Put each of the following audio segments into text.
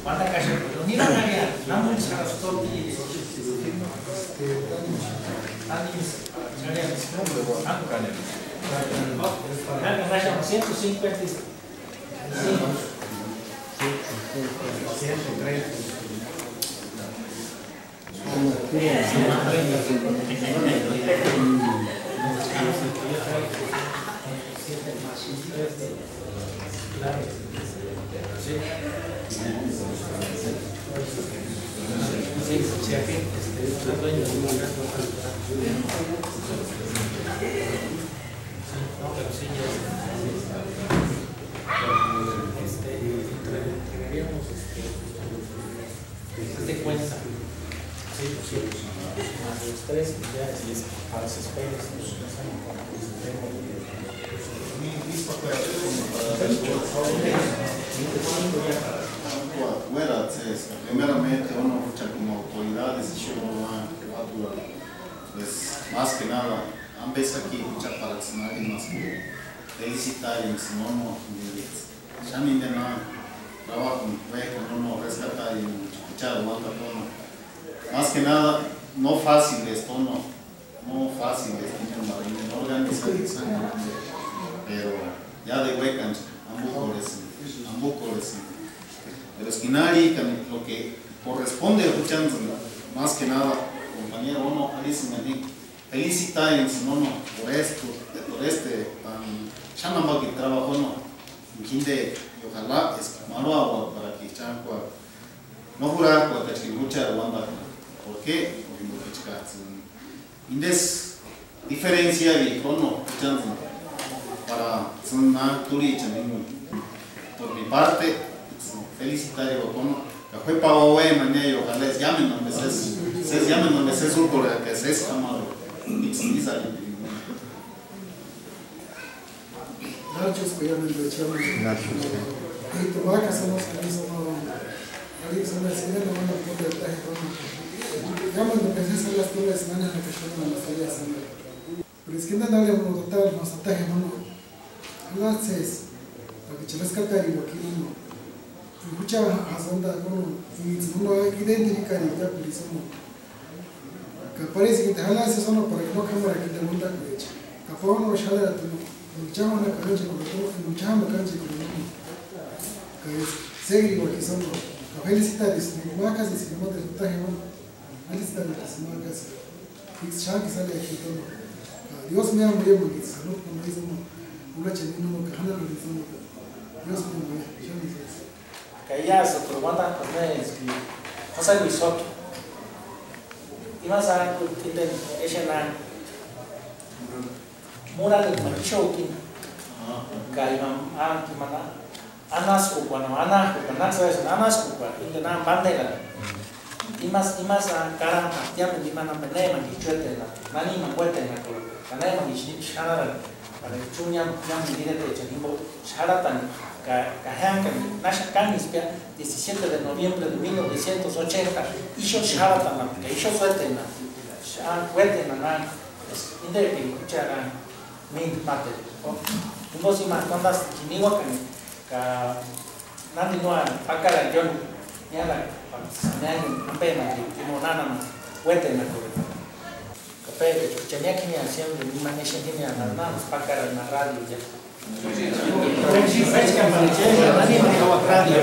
Manda caixa. Ni na área, na muito se arrastou de na 155. De cuenta, más los 3 ya para los espeles, primeramente uno lucha como autoridades y pues más que nada han visto aquí lucha para el escenario más que felicitar y si no ya ni de nada trabajo con uno rescatar y escuchar más que nada no fácil esto no fácil esto organizar pero ya de huecan ambos pero esquinari lo que corresponde escuchando más que nada compañero uno felicitar y si no por este ya no que trabajo y ojalá es malo agua para que chancua no jurar para que lucha Ruanda. ¿Por qué? Porque indes diferencia y cono para una turicha por mi parte felicitar a cono que fue para hoy mañana y ojalá llamen donde se llamen donde se surco que se es amado Gracias, y tu vaca somos que son la cena no van a poder estar ya cuando empecé a hacer las pruebas semanas me cayeron a las áreas pero es que no le vamos a dotar nos ataje no haces para que chalas catar y aquí uno y mucha azonda y uno identificar y ya por eso que parece que te jalas eso no para que no cámara que te monta con ella capaz uno shala tu luchamos la cancha con todo luchamos la cancha con que seguir lo que son felicitar y vacas y si no te resulta felicitar a las vacas y ya que sale aquí todo Dios me ama yo porque salud como dice una chelina no que jala lo dice Dios me ama yo me dice que ya se probanda con el José Luis Soto y más a que te echen a mural de machoki que imam que mana anas kupa sabes anas kupa y na bandera y más cara ya me dimana menema y chuete la mani manguete na ko kanema y shara para chunya ya me dire de chenimbo sharatan ka hankan nasha kanispia 17 de noviembre de 1980 y yo sharatan que yo suerte na cuete na inde que escuchara mi mate un poco más cuando kiniwa ka nanti no akara John ya la pena que no nada huete na ko kape chanya kinya siempre mi maneja kinya nada pakara na radio ya es que aparece nadie me va a radio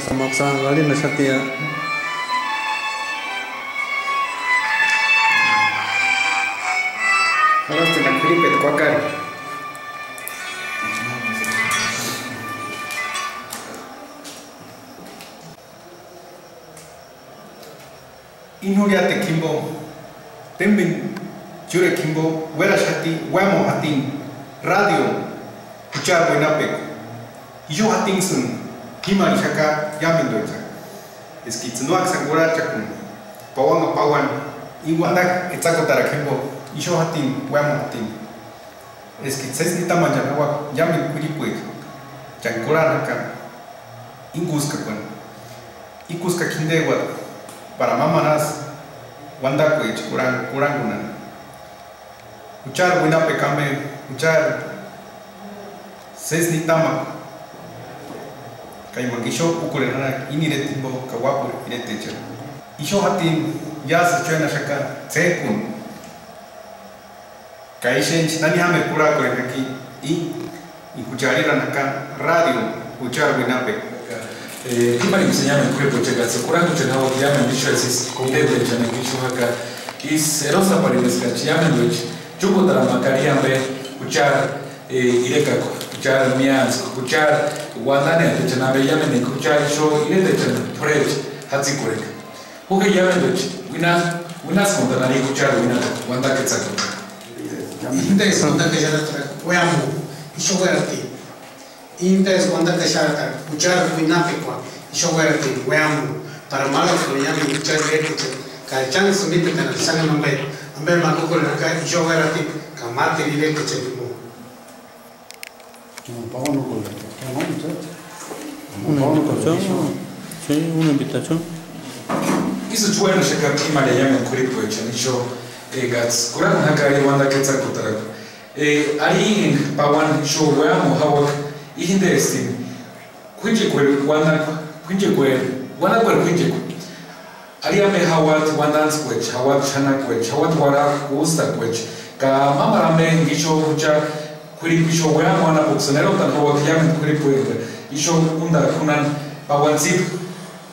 sama kali na shatia. Kalau tengah Filipet kuakar. Inhuria te kimbo, tembin jure kimbo, wera shati, wemo hating, radio, ucar buenapek, ijo hating sun, hima ishaka yamin doja. Eski tsunuak sakura chakun, pawang pawan, iwanak etzakotara kimbo, ijo hating, wemo hating. Eski tses kita manjan awak yamin kuripuek, jangkura nakan, ingus kakun, ikus kakindewat. Para mamanas wanda kuich kurang gunan ucar buena pekame ucar ses nitama kai mangisho ukurena ini retimbo kawapu iretecha isho hatin ya se chena shaka tsekun kai shench nani hame kura kurena ki i kucharira nakan radio ucar buena pek prima di insegnare quel progetto, curando c'è una chiama di Chelsea, con te c'è una chiusa che is rosa per il scacciame which gioco dalla maccaria be cuchar ireka cuchar mias cuchar guandane c'è una bella me cuchar show irete c'è preg hatsi kurek hoge yamen which wina sponda na cuchar wina guanda che tsako inte sponda che jara tra oyamu ishogarati inte sponda che jara cuchar wina pekwa ishogarati oyamu para malo que llaman cuchar irete Kacang sumit kita nak sangat membaik. Ambil maku kalau nak isu berarti kamar tidak kecil pun. Pawan ukol. Pawan itu. Una invitación. Sí, una invitación. Isu cuain shaka kima le llaman kuripo echanicho gats. Kurang hakari wanda ketsa kutarak. Ari pawan show weamo hawak ihinde estim. Kunje kwel wanda kunje kwel wanda kwel kunje kwel. Ariame hawat wandans kwech, hawat chana kwech, hawat wara kusta kwech. Ka mama rame ngisho hucha kuri kisho wea mwana boxonero tan hawak yamen kuri puede. Isho unda kunan pawansip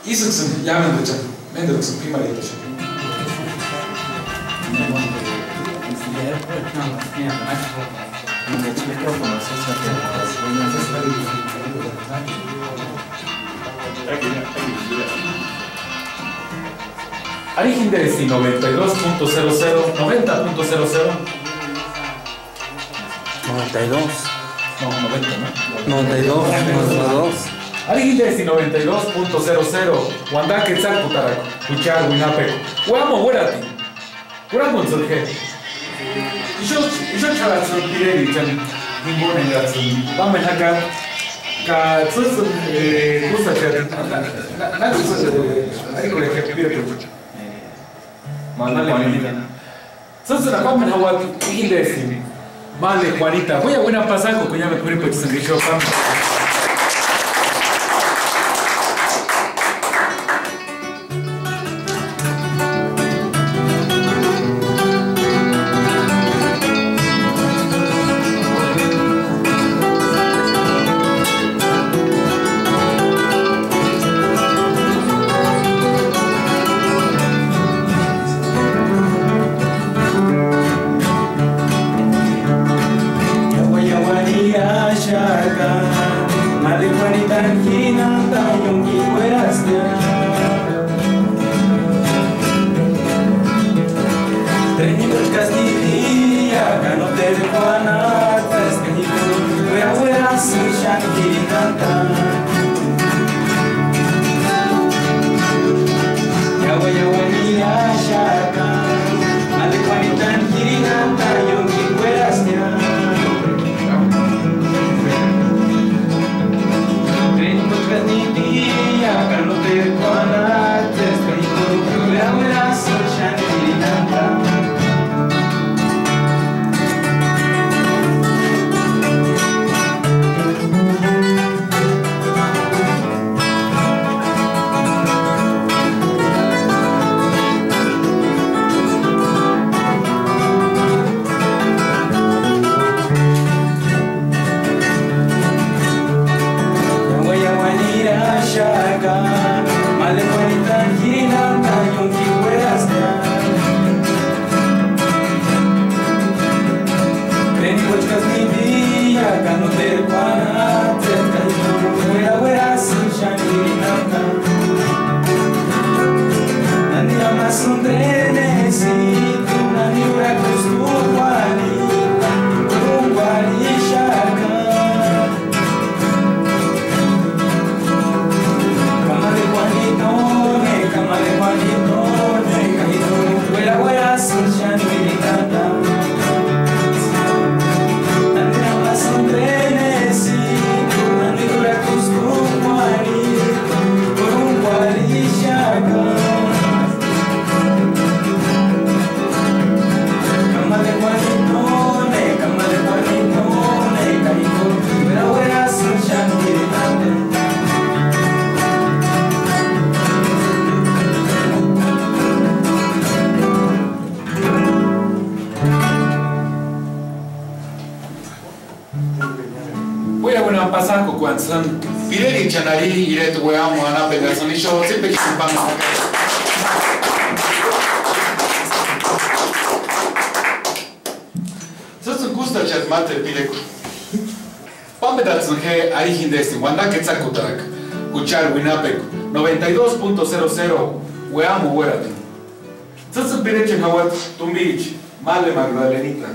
isuksun yamen ducha. Mende ducha prima de ducha. Ari Hinderesi 92.00, 90.00. 92. No, 90, ¿no? 92. Ari Hinderesi 92.00, Wanda Quetzal Putarak, Kuchar Winapek. Huamo, huérati. Curamos el que. Y yo chalas lo pide y chan ningún engazo. Vamos acá. Ka tsus gusta que na ari con el que pide que Mandale Juanita. Entonces la vamos a jugar Hinderesi. Vale, Juanita. Voy a buena pasaje con ya me cubrí por tu yo corazón trenecito, una miura cruz guarita, un guarishaka. Cama de Juanitone, Juanitone, güera, güera, surchan y gritanda. Tanta corazón trenecito, una miura cruz guarita, un guarishaka. Bueno, pasar con Juanson. Pide el chanari y le tuve a Moana Pegason y yo siempre quise pan. Sos gusta chat mate pide. Pampedatsun he ahijindesti Wanda Quetzalcoatl. Cuchar Winapec 92.00 Weamu Huerati. Sos pide chenawat Tumbich Male Magdalenita.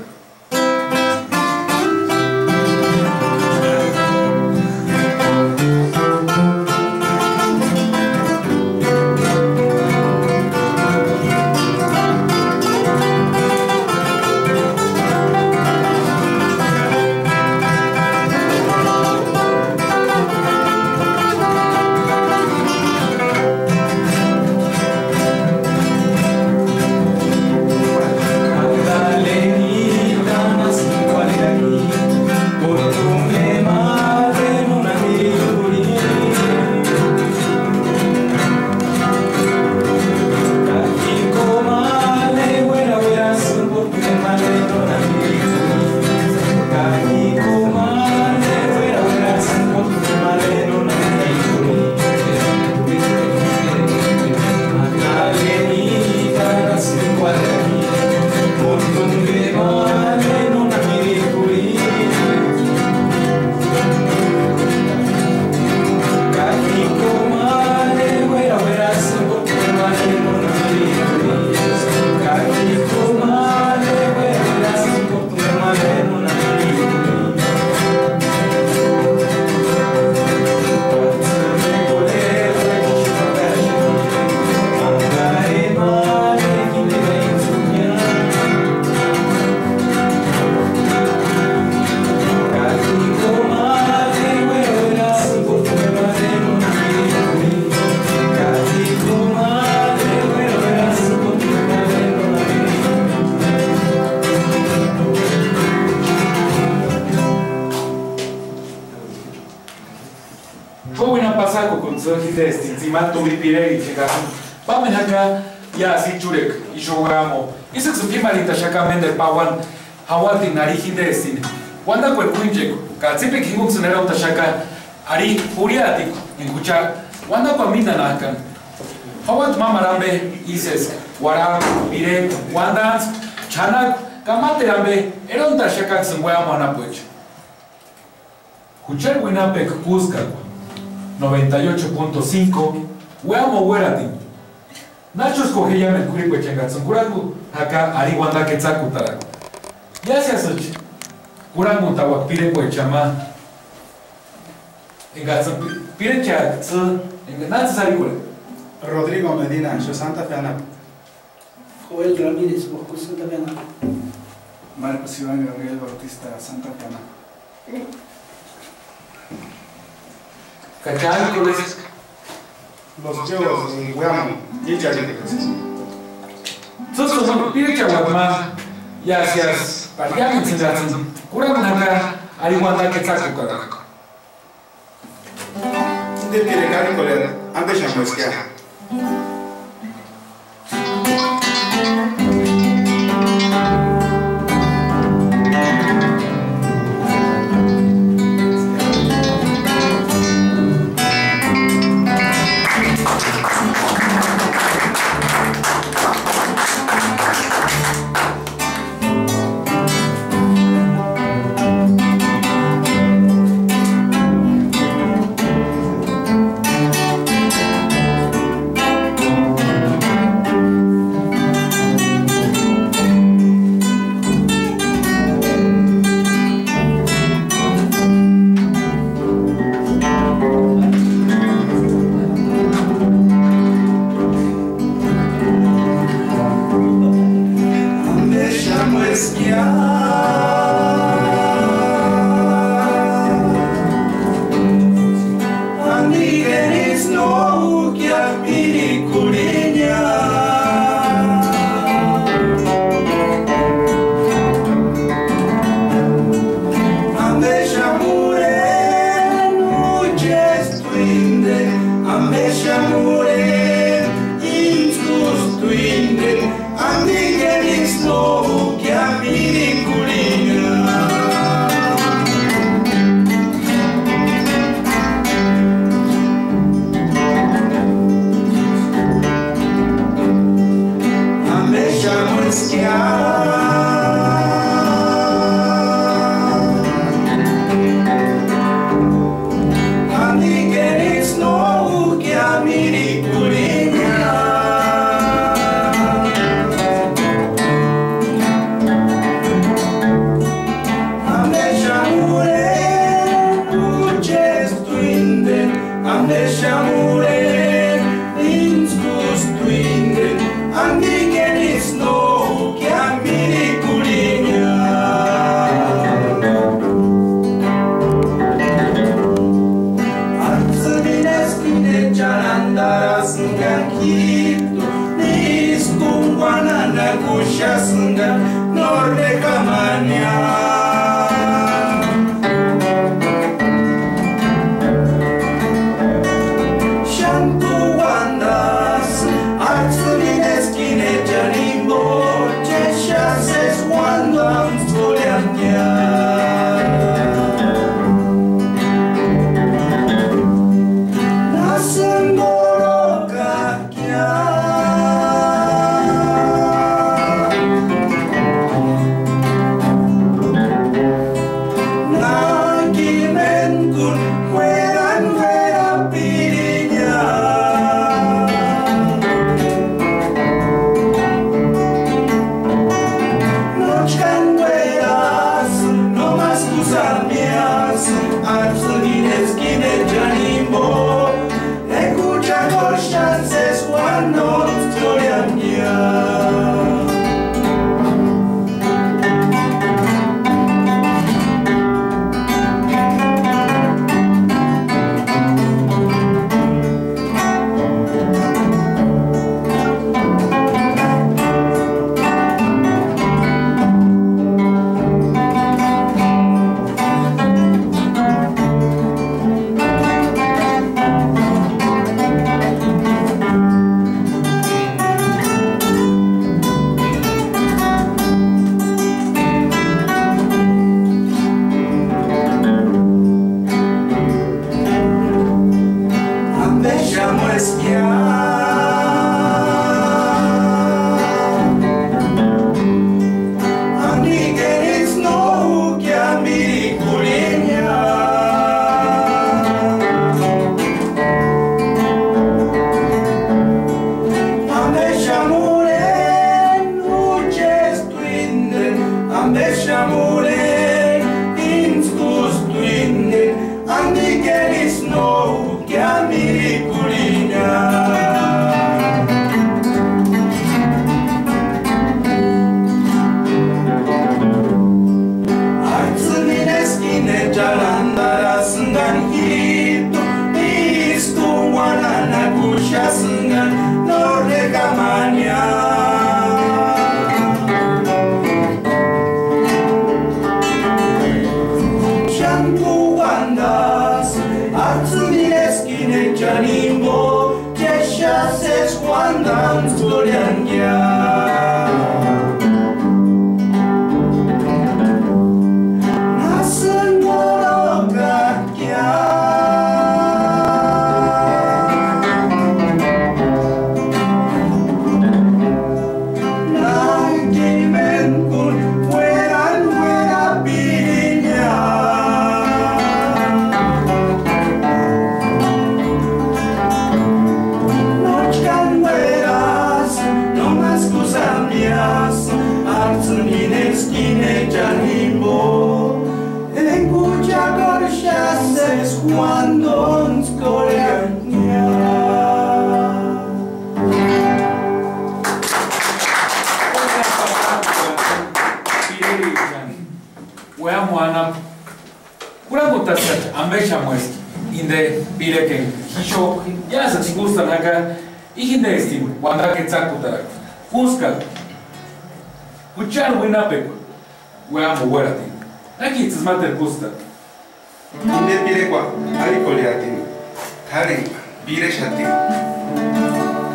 Encima tu pire y llega. Vamos acá ya así churek y jugamos. Eso es que marita shaka mende pawan hawati narihi destin. Wanda cuerpo injeco. Katsipe kingung sunera un tashaka ari uriático en escuchar. Wanda pamina nakan. Hawat mamarambe ises wara pire wanda chanak kamate rambe era un tashaka sun wea anapuech. Escuchar Winapec Cusca 98.5 Weamo Huerati. Nacho escoge ya me curico chengatsun Kuraku acá Ari Wanda Quetzalcoatl. Ya se hace Kurangu Tawak Pire Poechama. En Gatsun Pire Chatsu en Natsu Sarikure. Rodrigo Medina, yo Santa Fe Anapo. Joel Ramírez, Bosco Santa Fe Anapo. Marcos Iván Gabriel Bautista, Santa Fe Anapo. ¿Cachai? Los Yos y Weamo, Yichari. Sos Pire Chaguatma. Ya seas Pariamin Sengatsun. Kurangu Naka Ari Wanda Quetzalcoatl. De Pire Cari Coler, antes ya muesquea.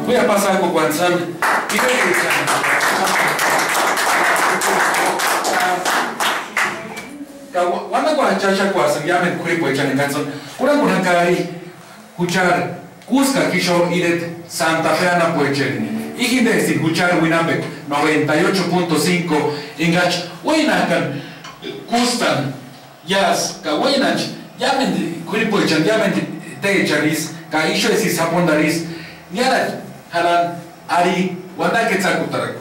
Voy a pasar con Guanzán. Wanda kwa chacha kwa samyamen kuri kwa chani kanson. Kura kuna kari kuchar kuska kisho idet Santa Fe ana poecheni. Ijinde si escuchar Winambe 98.5 ingach Winakan Kustan Yas ka Winach Yamen Kuripo Yamen te charis ka isho si sapondaris Yara haran ari wanda que tsakutarak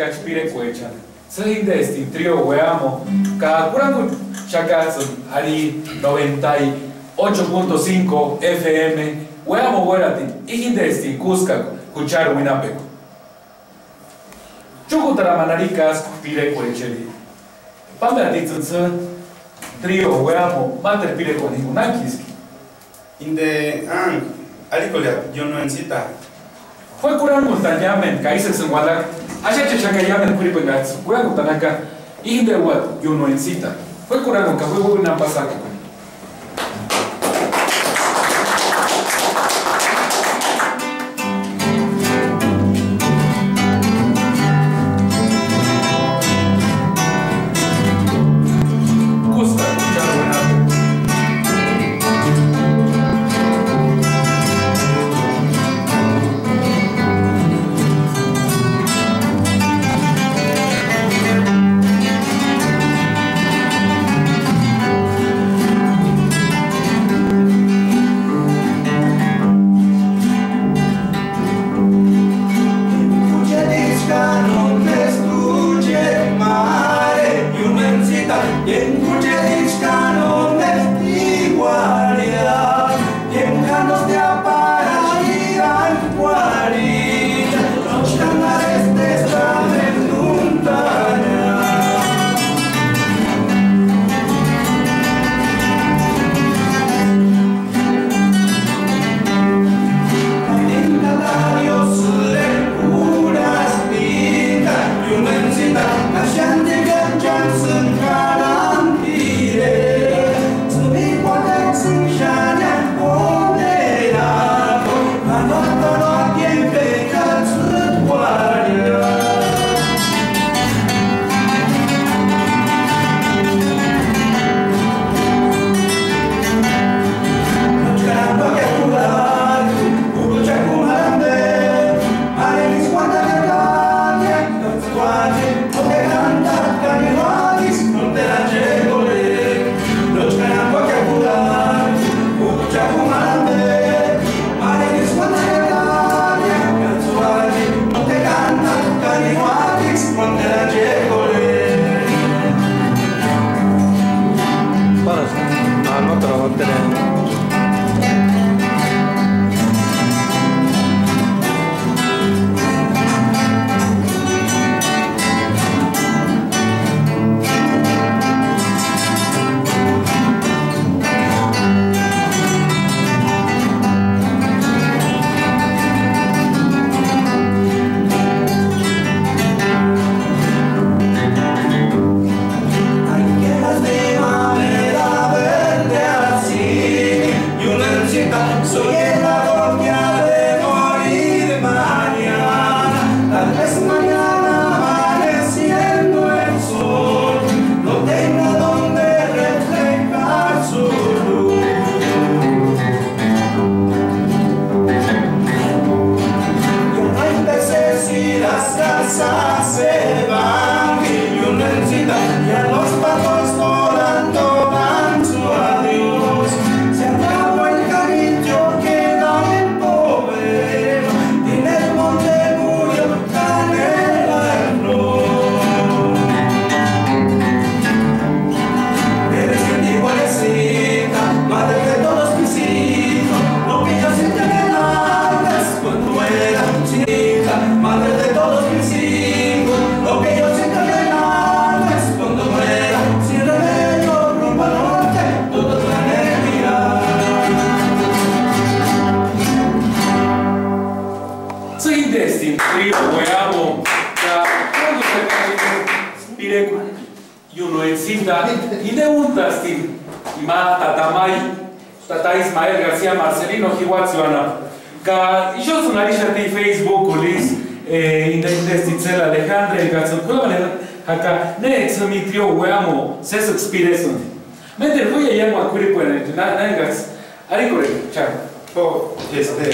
expire cuechan. Se indestin trio weamo. Cada curango chacazon ari 98.5 FM. Weamo hueratin. Indestin Cusca cuchar winapeco. Chukutara manaricas pire cuecheri. Pamela ditzun trio weamo mater pire cuanicunakiski. Inde alicolia yo no encita. Fue curar montañamen, caíses en Guadalajara. Allá chachacayamen curipengats, curar montañaca, y de what yo no encita. Fue curar con café, fue una pasada.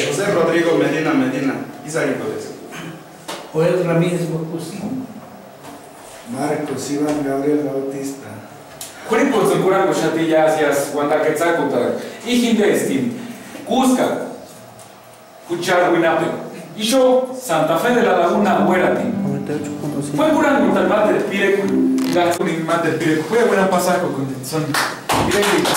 José Rodrigo Medina, Joel Ramírez Bocus. Marcos Iván Gabriel Bautista. Curipos en Curango Chatillas, Guantaquetzacuta, Ijindestin, Cusca, Cuchar Huinape, y yo, Santa Fe de la Laguna, Hueratin. 98.5. Fue curando tal mate de pire con gasolina mate de pire. Fue buena pasar con son directo.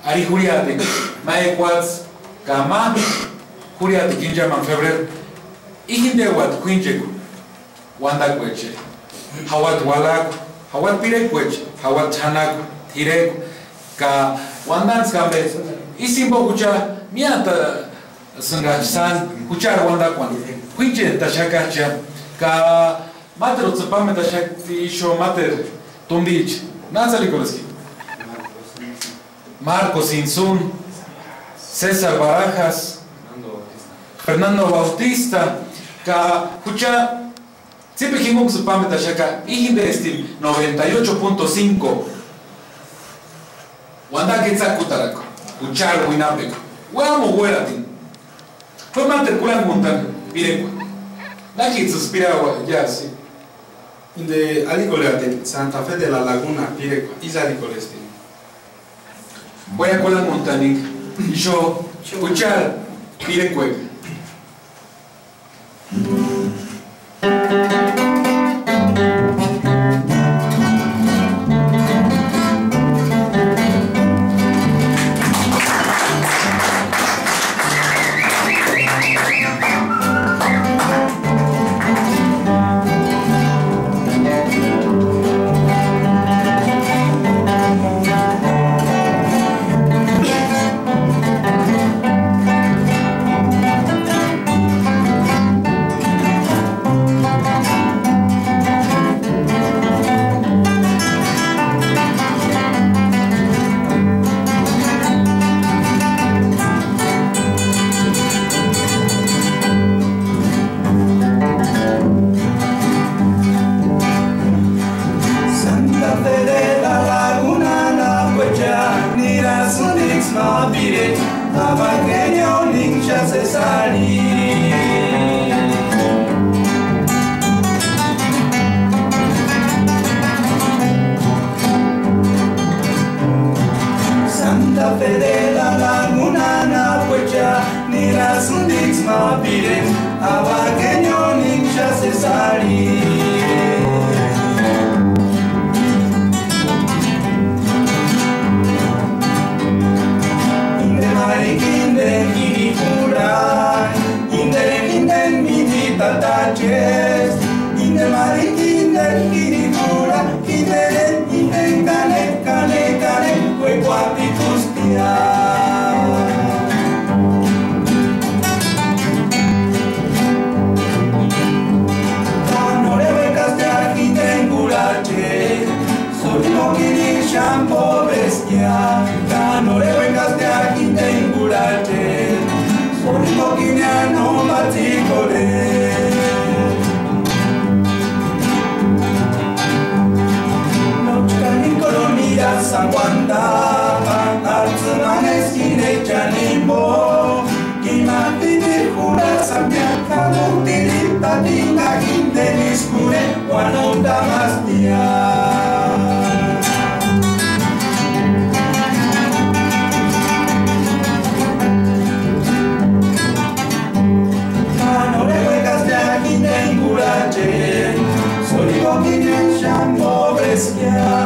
Ari Juliate, Maequats, Gama, Juliate, Gingerman Febrero, Ihindewat, Quinjeku, wanda kweche hawat walak hawat pire kweche hawat chanak tirek ka wandans kambe isimbo kucha miata sanga san kuchar wanda kwan kuiche tashakacha ka mater otsapame tashakti sho mater tombich nazali koleski Marcos Insun, César Barajas, Fernando Bautista, ka kucha siempre himok supame tashaka ihinde estim 98.5 wanda ketsa kutarako kuchar winapeko wamo hueratin fue matricular montan pirekwa laki suspira ya sí Inde alicoleate Santa Fe de la Laguna Pirecua is alicolestin. Voy a con la montaña y yo escuchar Pirecua. Yeah.